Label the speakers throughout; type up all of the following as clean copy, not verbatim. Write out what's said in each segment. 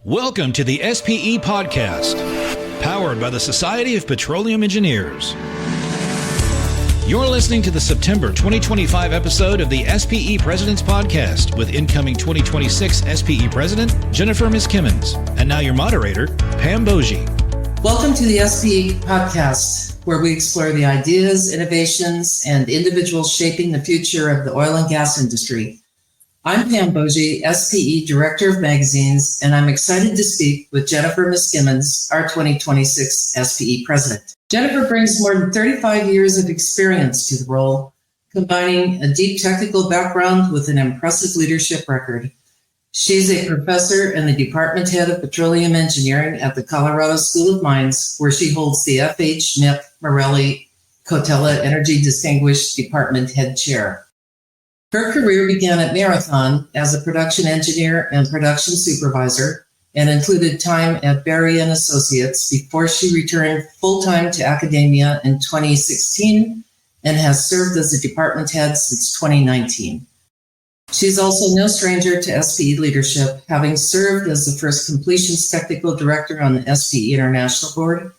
Speaker 1: Welcome to the SPE Podcast, powered by the Society of Petroleum Engineers. You're listening to the September 2025 episode of the SPE President's Podcast with incoming 2026 SPE President Jennifer Miskimins. And now your moderator, Pam Bogie.
Speaker 2: Welcome to the SPE Podcast, where we explore the ideas, innovations, and individuals shaping the future of the oil and gas industry. I'm Pam Bogie, SPE Director of Magazines, and I'm excited to speak with Jennifer Miskimins, our 2026 SPE President. Jennifer brings more than 35 years of experience to the role, combining a deep technical background with an impressive leadership record. She's a professor and the Department Head of Petroleum Engineering at the Colorado School of Mines, where she holds the F.H. Nip Morelli Cotella Energy Distinguished Department Head Chair. Her career began at Marathon as a production engineer and production supervisor and included time at Berry & Associates before she returned full-time to academia in 2016 and has served as a department head since 2019. She's also no stranger to SPE leadership, having served as the first completions technical director on the SPE International Board,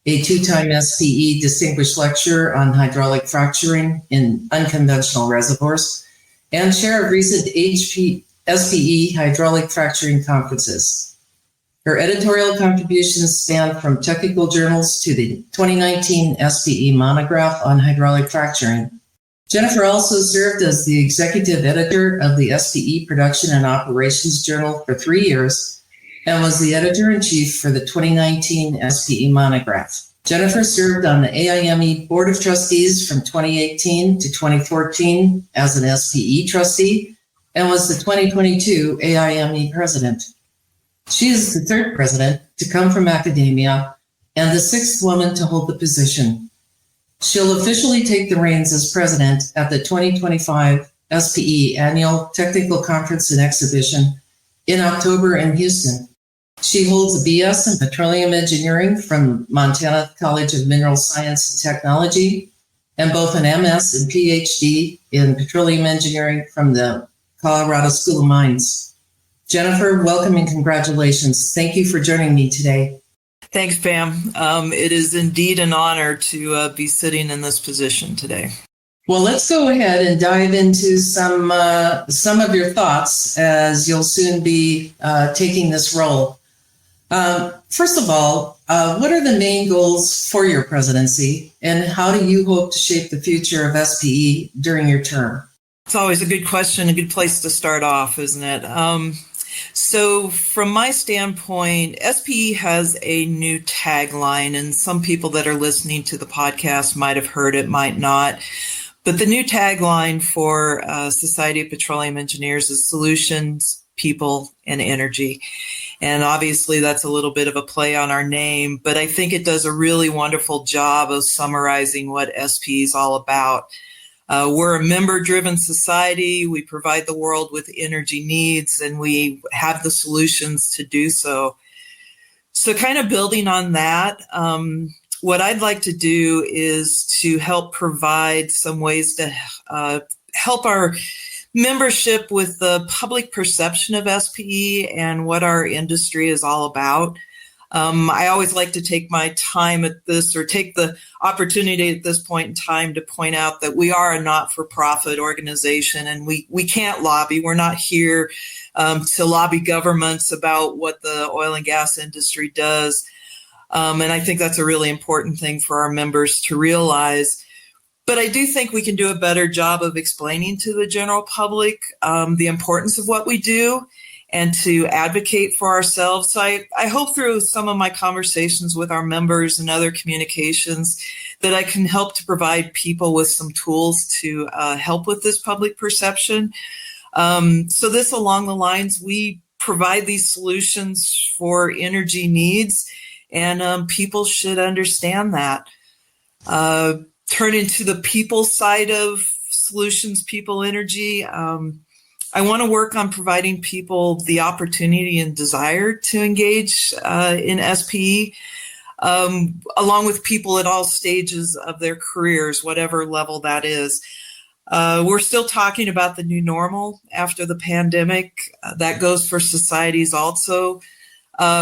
Speaker 2: a two-time SPE distinguished lecturer on hydraulic fracturing in unconventional reservoirs, and chair of recent SPE hydraulic fracturing conferences. Her editorial contributions span from technical journals to the 2019 SPE monograph on hydraulic fracturing. Jennifer also served as the executive editor of the SPE Production and Operations Journal for 3 years and was the editor-in-chief for the 2019 SPE monograph. Jennifer served on the AIME Board of Trustees from 2018 to 2014 as an SPE trustee and was the 2022 AIME president. She is the third president to come from academia and the sixth woman to hold the position. She'll officially take the reins as president at the 2025 SPE Annual Technical Conference and Exhibition in October in Houston. She holds a BS in Petroleum Engineering from Montana College of Mineral Science and Technology, and both an MS and PhD in Petroleum Engineering from the Colorado School of Mines. Jennifer, welcome and congratulations. Thank you for joining me today.
Speaker 3: Thanks, Pam. It is indeed an honor to be sitting in this position today.
Speaker 2: Well, let's go ahead and dive into some of your thoughts as you'll soon be taking this role. First of all, what are the main goals for your presidency, and how do you hope to shape the future of SPE during your term?
Speaker 3: It's always a good question, a good place to start off, isn't it? So from my standpoint, SPE has a new tagline, and some people that are listening to the podcast might have heard it, might not. But the new tagline for Society of Petroleum Engineers is Solutions, People, and Energy. And obviously that's a little bit of a play on our name, but I think it does a really wonderful job of summarizing what SPE is all about. We're a member-driven society. We provide the world with energy needs, and we have the solutions to do so. So kind of building on that, what I'd like to do is to help provide some ways to help our membership with the public perception of SPE and what our industry is all about. I always like to take my time at this, or take the opportunity at this point in time to point out that we are a not-for-profit organization, and we can't lobby. We're not here to lobby governments about what the oil and gas industry does. And I think that's a really important thing for our members to realize. But I do think we can do a better job of explaining to the general public the importance of what we do and to advocate for ourselves. So I hope through some of my conversations with our members and other communications that I can help to provide people with some tools to help with this public perception. So this along the lines, we provide these solutions for energy needs, and people should understand that. Turn into the people side of solutions, people, energy. I want to work on providing people the opportunity and desire to engage in SPE, along with people at all stages of their careers, whatever level that is. We're still talking about the new normal after the pandemic. That goes for societies also.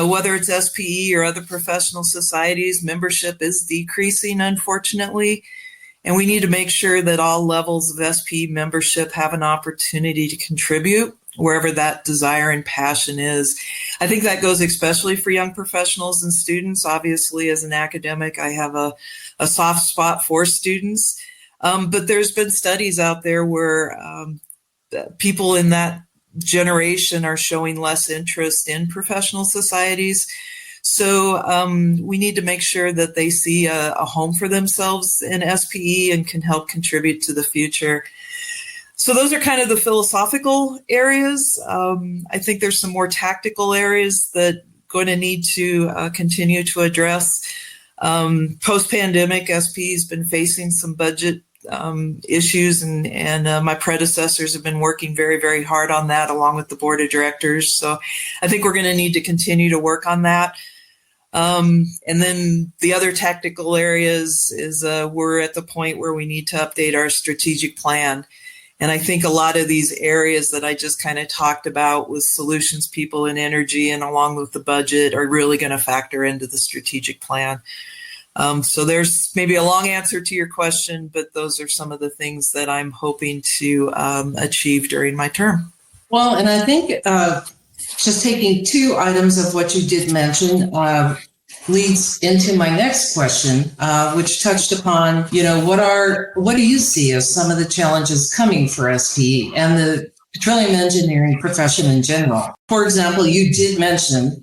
Speaker 3: Whether it's SPE or other professional societies, membership is decreasing, unfortunately. And we need to make sure that all levels of SPE membership have an opportunity to contribute wherever that desire and passion is. I think that goes especially for young professionals and students. Obviously, as an academic, I have a soft spot for students. But there's been studies out there where people in that generation are showing less interest in professional societies. So we need to make sure that they see a home for themselves in SPE and can help contribute to the future. So those are kind of the philosophical areas. I think there's some more tactical areas that going to need to continue to address. Post-pandemic, SPE has been facing some budget issues, and my predecessors have been working very, very hard on that along with the board of directors. So I think we're going to need to continue to work on that. And then the other tactical areas is we're at the point where we need to update our strategic plan. And I think a lot of these areas that I just kind of talked about with solutions, people, and energy, and along with the budget, are really going to factor into the strategic plan. So there's maybe a long answer to your question, but those are some of the things that I'm hoping to achieve during my term.
Speaker 2: Well, and I think just taking two items of what you did mention leads into my next question, which touched upon, what do you see as some of the challenges coming for SPE and the petroleum engineering profession in general? For example, you did mention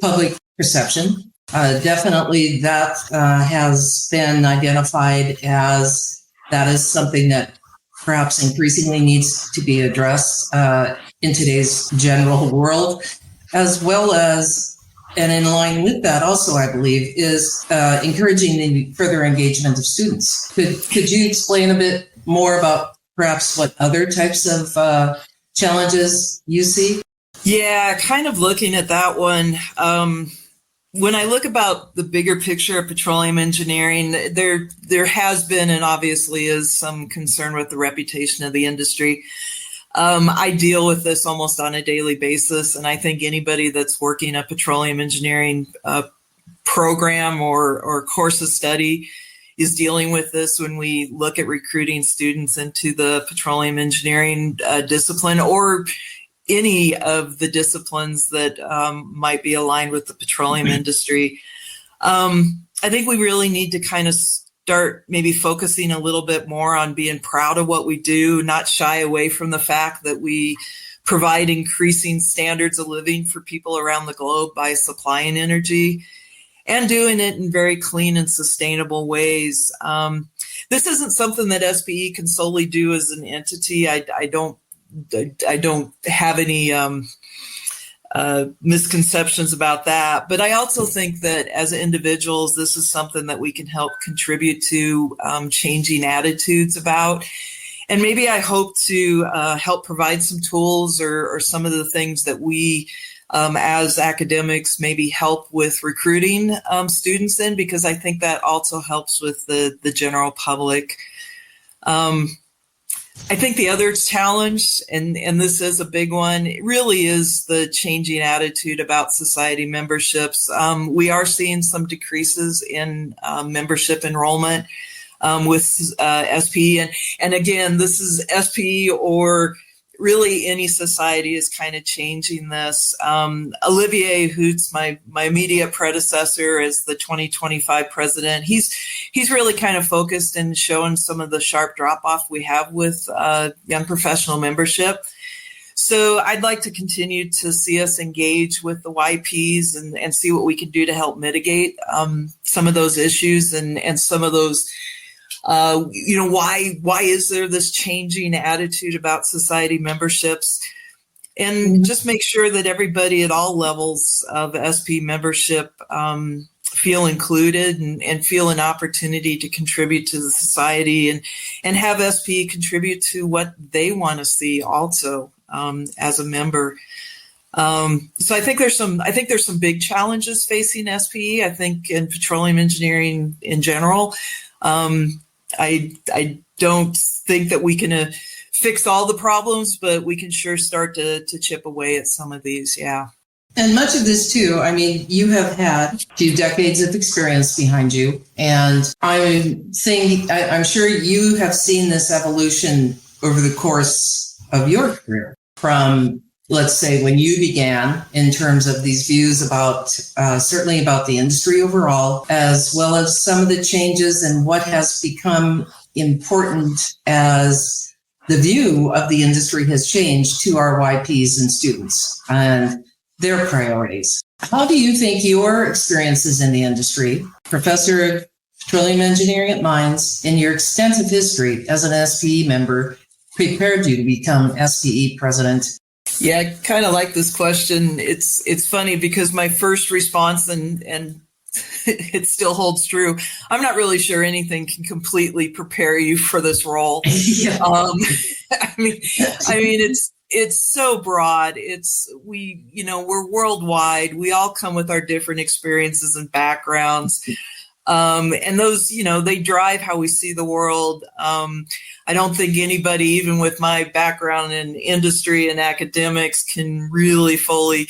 Speaker 2: public perception. Definitely that has been identified as that is something that perhaps increasingly needs to be addressed in today's general world, as well as, and in line with that also, I believe, is encouraging the further engagement of students. Could you explain a bit more about perhaps what other types of challenges you see?
Speaker 3: Yeah, kind of looking at that one. When I look about the bigger picture of petroleum engineering, there has been and obviously is some concern with the reputation of the industry. I deal with this almost on a daily basis, and I think anybody that's working a petroleum engineering program or course of study is dealing with this when we look at recruiting students into the petroleum engineering discipline or any of the disciplines that might be aligned with the petroleum industry. I think we really need to kind of start maybe focusing a little bit more on being proud of what we do, not shy away from the fact that we provide increasing standards of living for people around the globe by supplying energy and doing it in very clean and sustainable ways. This isn't something that SPE can solely do as an entity. I don't have any misconceptions about that. But I also think that as individuals, this is something that we can help contribute to changing attitudes about. And maybe I hope to help provide some tools or some of the things that we as academics maybe help with recruiting students in, because I think that also helps with the general public. I think the other challenge, and this is a big one, it really is the changing attitude about society memberships. We are seeing some decreases in membership enrollment with SPE. And again, this is SPE or really any society is kind of changing this. Olivier Hoots, my immediate predecessor as the 2025 president, he's really kind of focused and showing some of the sharp drop-off we have with young professional membership. So I'd like to continue to see us engage with the YPs and see what we can do to help mitigate some of those issues and some of those why is there this changing attitude about society memberships, and just make sure that everybody at all levels of SPE membership feel included and feel an opportunity to contribute to the society and have SPE contribute to what they want to see also as a member. So I think there's some big challenges facing SPE. I think in petroleum engineering in general. I don't think that we can fix all the problems, but we can sure start to chip away at some of these. Yeah.
Speaker 2: And much of this too, I mean, you have had a few decades of experience behind you, and I'm sure you have seen this evolution over the course of your career from, let's say, when you began in terms of these views about, certainly about the industry overall, as well as some of the changes and what has become important as the view of the industry has changed to our YPs and students and their priorities. How do you think your experiences in the industry, Professor of Petroleum Engineering at Mines, and your extensive history as an SPE member prepared you to become SPE president?
Speaker 3: Yeah, I kind of like this question. It's funny because my first response, and it still holds true, I'm not really sure anything can completely prepare you for this role.
Speaker 2: Yeah.
Speaker 3: I mean, it's so broad. We're worldwide. We all come with our different experiences and backgrounds. And those, they drive how we see the world. I don't think anybody, even with my background in industry and academics, can really fully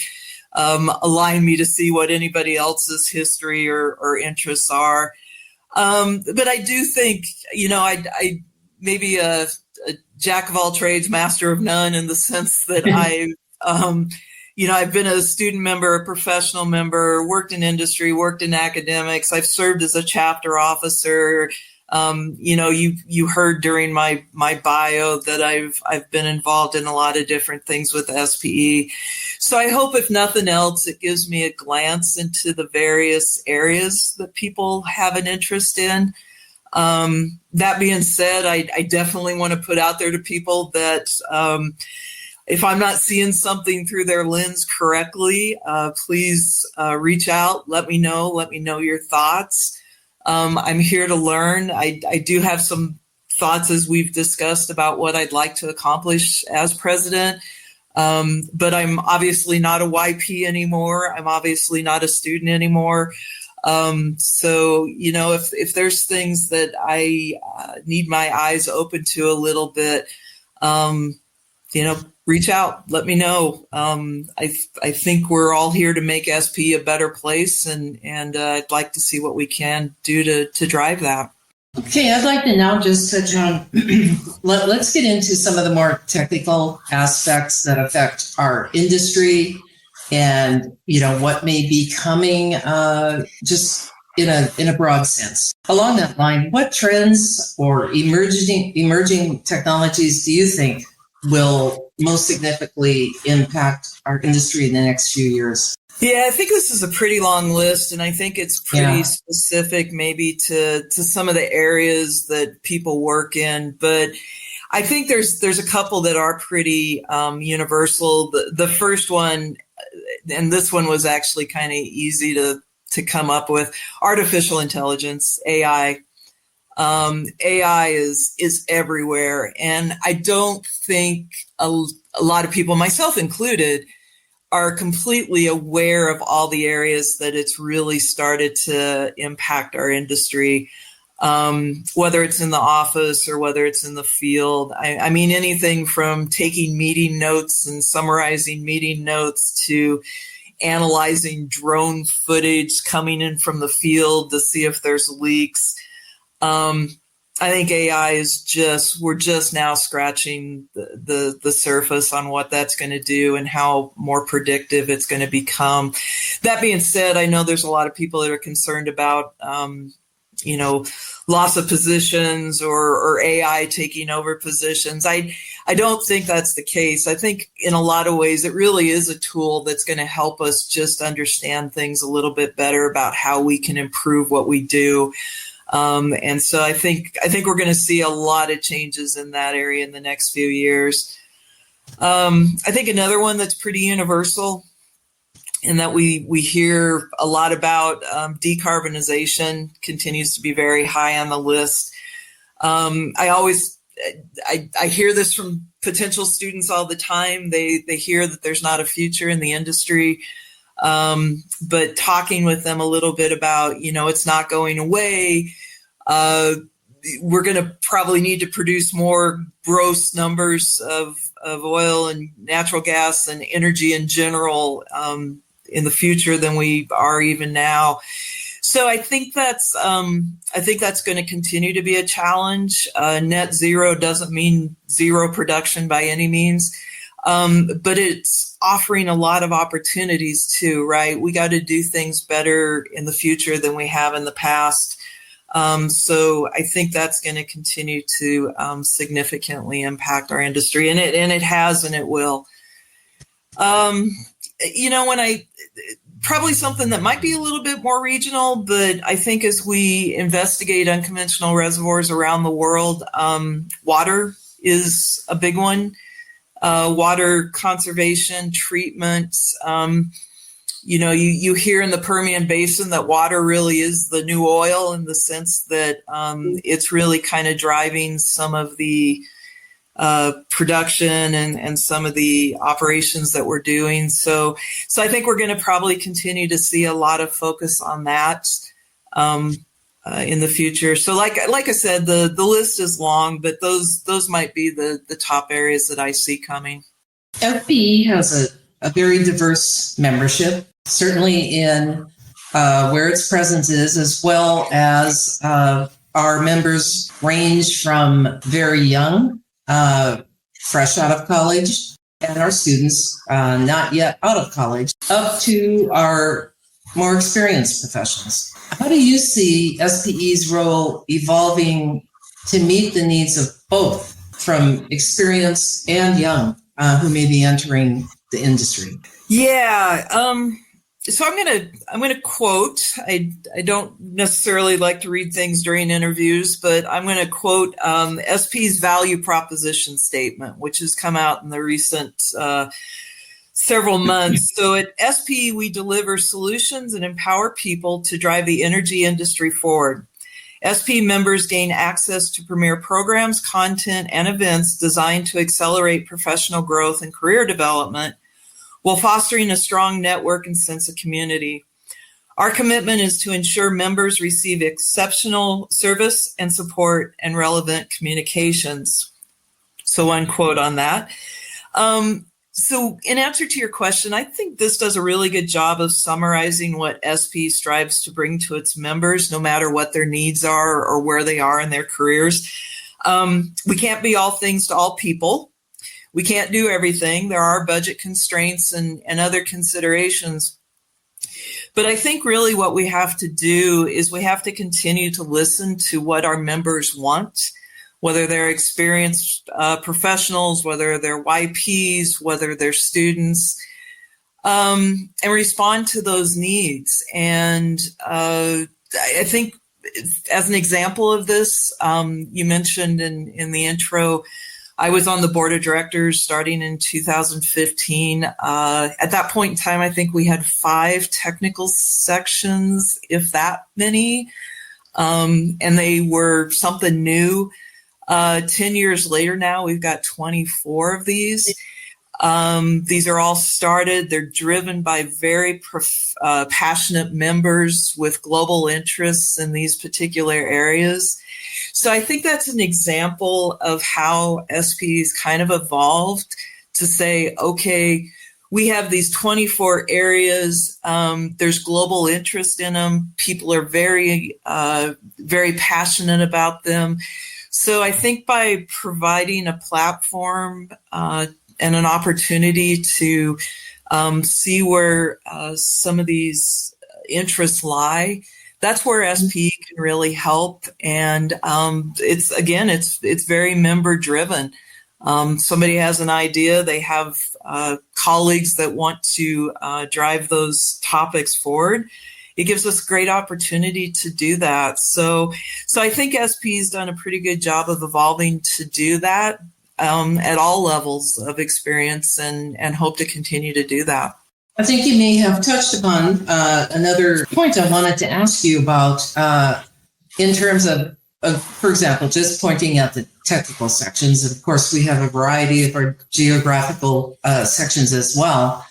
Speaker 3: align me to see what anybody else's history or interests are. But I do think, I maybe a jack of all trades, master of none, in the sense that I've been a student member, a professional member, worked in industry, worked in academics. I've served as a chapter officer. You heard during my bio that I've been involved in a lot of different things with SPE. So I hope, if nothing else, it gives me a glance into the various areas that people have an interest in. That being said, I definitely want to put out there to people that if I'm not seeing something through their lens correctly, please reach out. Let me know your thoughts. I'm here to learn. I do have some thoughts, as we've discussed, about what I'd like to accomplish as president. But I'm obviously not a YP anymore. I'm obviously not a student anymore. So, if there's things that I need my eyes open to a little bit, reach out, let me know. I think we're all here to make SPE a better place, and I'd like to see what we can do to drive that.
Speaker 2: Okay, I'd like to now just touch on, let's get into some of the more technical aspects that affect our industry and, what may be coming just in a broad sense. Along that line, what trends or emerging technologies do you think will most significantly impact our industry in the next few years?
Speaker 3: Yeah, I think this is a pretty long list, and I think it's pretty specific maybe to some of the areas that people work in. But I think there's a couple that are pretty universal. The first one, and this one was actually kind of easy to come up with, artificial intelligence, AI. AI is everywhere, and I don't think a lot of people, myself included, are completely aware of all the areas that it's really started to impact our industry, whether it's in the office or whether it's in the field. I mean, anything from taking meeting notes and summarizing meeting notes to analyzing drone footage coming in from the field to see if there's leaks. I think AI we're just now scratching the surface on what that's going to do and how more predictive it's going to become. That being said, I know there's a lot of people that are concerned about, loss of positions or AI taking over positions. I don't think that's the case. I think in a lot of ways, it really is a tool that's going to help us just understand things a little bit better about how we can improve what we do. And so I think we're going to see a lot of changes in that area in the next few years. I think another one that's pretty universal and that we hear a lot about, decarbonization continues to be very high on the list. I hear this from potential students all the time. They hear that there's not a future in the industry. But talking with them a little bit about, it's not going away. We're going to probably need to produce more gross numbers of oil and natural gas and energy in general, in the future than we are even now. So I think that's going to continue to be a challenge. Net zero doesn't mean zero production by any means, but it's offering a lot of opportunities too, right? We got to do things better in the future than we have in the past. So I think that's going to continue to significantly impact our industry, and it has, and it will. Probably something that might be a little bit more regional, but I think as we investigate unconventional reservoirs around the world, water is a big one. Water conservation, treatment. You hear in the Permian Basin that water really is the new oil, in the sense that it's really kind of driving some of the production and some of the operations that we're doing. So I think we're going to probably continue to see a lot of focus on that in the future. So like I said, the list is long, but those might be the top areas that I see coming.
Speaker 2: SPE has a very diverse membership, certainly in where its presence is, as well as our members range from very young, fresh out of college, and our students not yet out of college, up to our more experienced professionals. How do you see SPE's role evolving to meet the needs of both, from experienced and young, who may be entering the industry? Yeah.
Speaker 3: So I'm gonna quote. I don't necessarily like to read things during interviews, but I'm going to quote SP's value proposition statement, which has come out in the recent several months. So at SPE, we deliver solutions and empower people to drive the energy industry forward. SPE members gain access to premier programs, content, and events designed to accelerate professional growth and career development, while fostering a strong network and sense of community. Our commitment is to ensure members receive exceptional service and support and relevant communications. So one quote on that. So in answer to your question, I think this does a really good job of summarizing what SPE strives to bring to its members, no matter what their needs are or where they are in their careers. We can't be all things to all people. We can't do everything. There are budget constraints and other considerations. But I think really what we have to do is we have to continue to listen to what our members want, whether they're experienced professionals, whether they're YPs, whether they're students, and respond to those needs. And I think as an example of this, you mentioned in the intro, I was on the board of directors starting in 2015. At that point in time, I think we had 5 technical sections, if that many, and they were something new. 10 years later now, we've got 24 of these. These are all started. They're driven by very passionate members with global interests in these particular areas. So I think that's an example of how SPE's kind of evolved to say, okay, we have these 24 areas. There's global interest in them. People are very, very passionate about them. So I think by providing a platform and an opportunity to see where some of these interests lie, that's where SPE can really help. And it's very member driven. Somebody has an idea, they have colleagues that want to drive those topics forward. It gives us a great opportunity to do that. So I think SPE's done a pretty good job of evolving to do that at all levels of experience, and hope to continue to do that.
Speaker 2: I think you may have touched upon another point I wanted to ask you about in terms of, for example, just pointing out the technical sections. Of course, we have a variety of our geographical sections as well.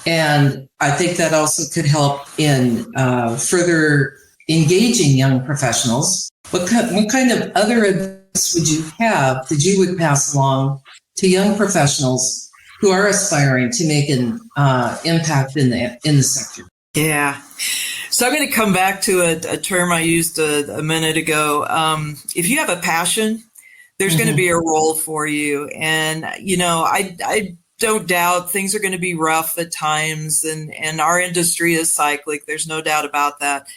Speaker 2: And I think that also could help in further engaging young professionals. What kind of other advice would you have that you would pass along to young professionals who are aspiring to make an impact in the sector?
Speaker 3: Yeah. So I'm going to come back to a term I used a minute ago. If you have a passion, there's going to be a role for you. And, I don't doubt things are going to be rough at times, and our industry is cyclic. There's no doubt about that.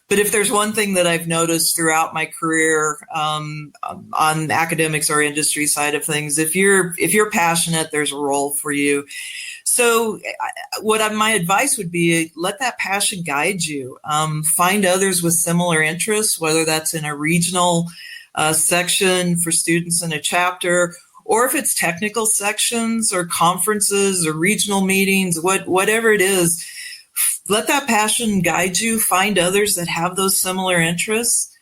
Speaker 3: But if there's one thing that I've noticed throughout my career on academics or industry side of things, if you're passionate, there's a role for you. So my advice would be, let that passion guide you. Find others with similar interests, whether that's in a regional section for students in a chapter, or if it's technical sections or conferences or regional meetings, whatever it is. Let that passion guide you. Find others that have those similar interests,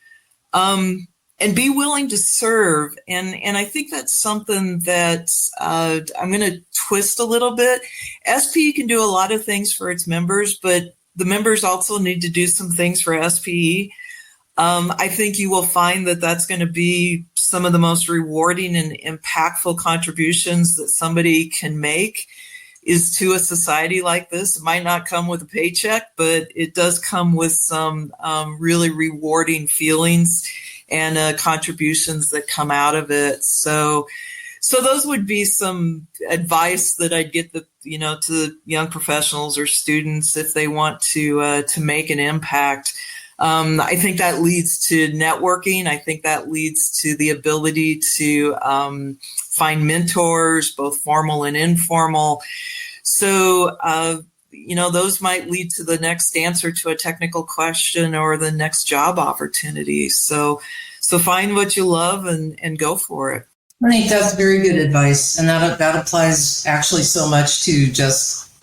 Speaker 3: and be willing to serve. And I think that's something that I'm going to twist a little bit. SPE can do a lot of things for its members, but the members also need to do some things for SPE. I think you will find that that's going to be some of the most rewarding and impactful contributions that somebody can make is to a society like this. It might not come with a paycheck, but it does come with some really rewarding feelings and contributions that come out of it. So those would be some advice that I'd get to young professionals or students if they want to make an impact. I think that leads to networking. I think that leads to the ability to find mentors, both formal and informal. So, those might lead to the next answer to a technical question or the next job opportunity. So find what you love and go for it.
Speaker 2: I think that's very good advice. And that applies actually so much to just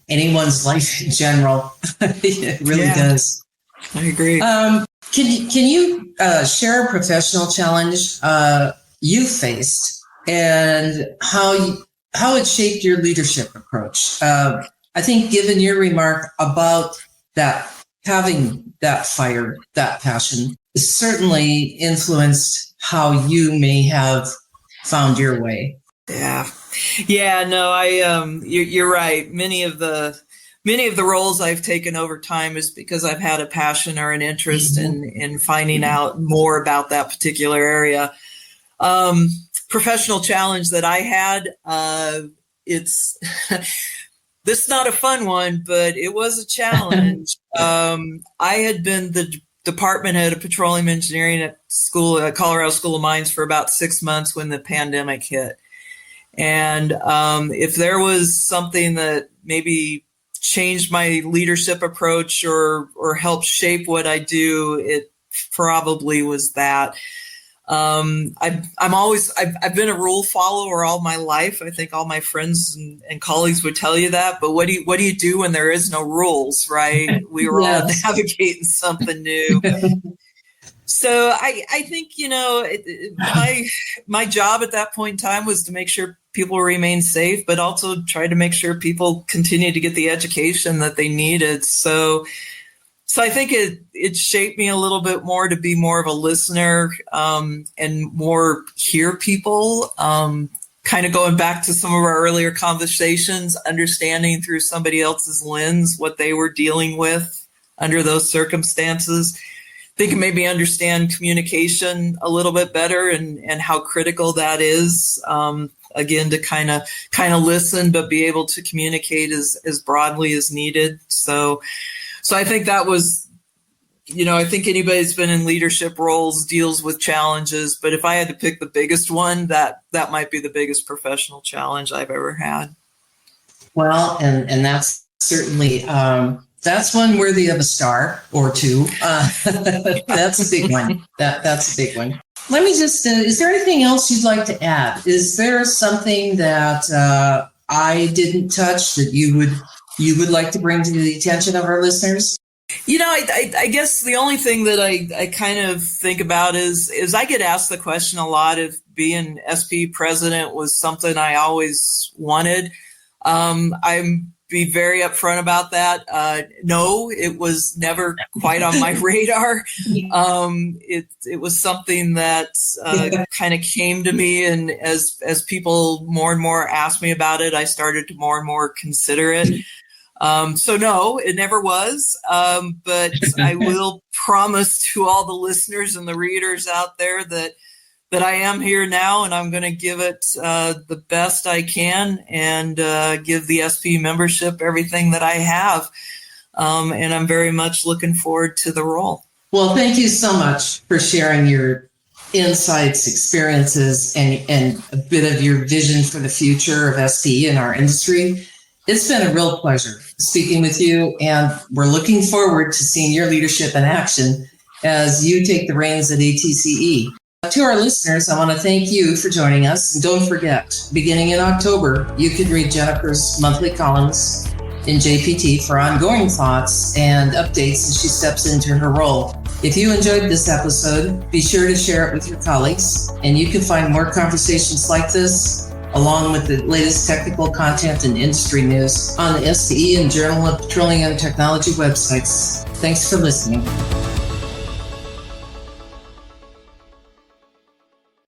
Speaker 2: anyone's life in general. It really does.
Speaker 3: I agree.
Speaker 2: Can you share a professional challenge you faced and how it shaped your leadership approach? I think given your remark about that, having that fire, that passion, certainly influenced how you may have found your way.
Speaker 3: Yeah. No, you're right. Many of the roles I've taken over time is because I've had a passion or an interest in finding out more about that particular area. Professional challenge that I had, this is not a fun one, but it was a challenge. I had been the department head of petroleum engineering at Colorado School of Mines for about 6 months when the pandemic hit. And if there was something that maybe changed my leadership approach or helped shape what I do, it probably was that. I've been a rule follower all my life. I think all my friends and colleagues would tell you that. But what do you do when there is no rules, right? We were all navigating something new. So I think my job at that point in time was to make sure people remain safe, but also try to make sure people continue to get the education that they needed. So I think it shaped me a little bit more to be more of a listener and more hear people, kind of going back to some of our earlier conversations, understanding through somebody else's lens what they were dealing with under those circumstances. They can maybe understand communication a little bit better and how critical that is. Again, to kind of listen, but be able to communicate as broadly as needed. So I think that was, I think anybody that's been in leadership roles deals with challenges. But if I had to pick the biggest one, that might be the biggest professional challenge I've ever had.
Speaker 2: Well, and that's certainly, that's one worthy of a star or two. That's a big one. That's a big one. Let me just, is there anything else you'd like to add? Is there something that I didn't touch that you would like to bring to the attention of our listeners?
Speaker 3: I guess the only thing that I kind of think about is I get asked the question a lot if being SPE president was something I always wanted. I'm be very upfront about that. No, it was never quite on my radar. It was something that kind of came to me, and as people more and more asked me about it, I started to more and more consider it. So no, it never was. But I will promise to all the listeners and the readers out there that I am here now, and I'm going to give it the best I can, and give the SPE membership everything that I have. And I'm very much looking forward to the role.
Speaker 2: Well, thank you so much for sharing your insights, experiences, and a bit of your vision for the future of SPE in our industry. It's been a real pleasure speaking with you, and we're looking forward to seeing your leadership in action as you take the reins at ATCE. To our listeners, I want to thank you for joining us. And don't forget, beginning in October, you can read Jennifer's monthly columns in JPT for ongoing thoughts and updates as she steps into her role. If you enjoyed this episode, be sure to share it with your colleagues, and you can find more conversations like this, along with the latest technical content and industry news on the SPE and Journal of Petroleum Technology websites. Thanks for listening.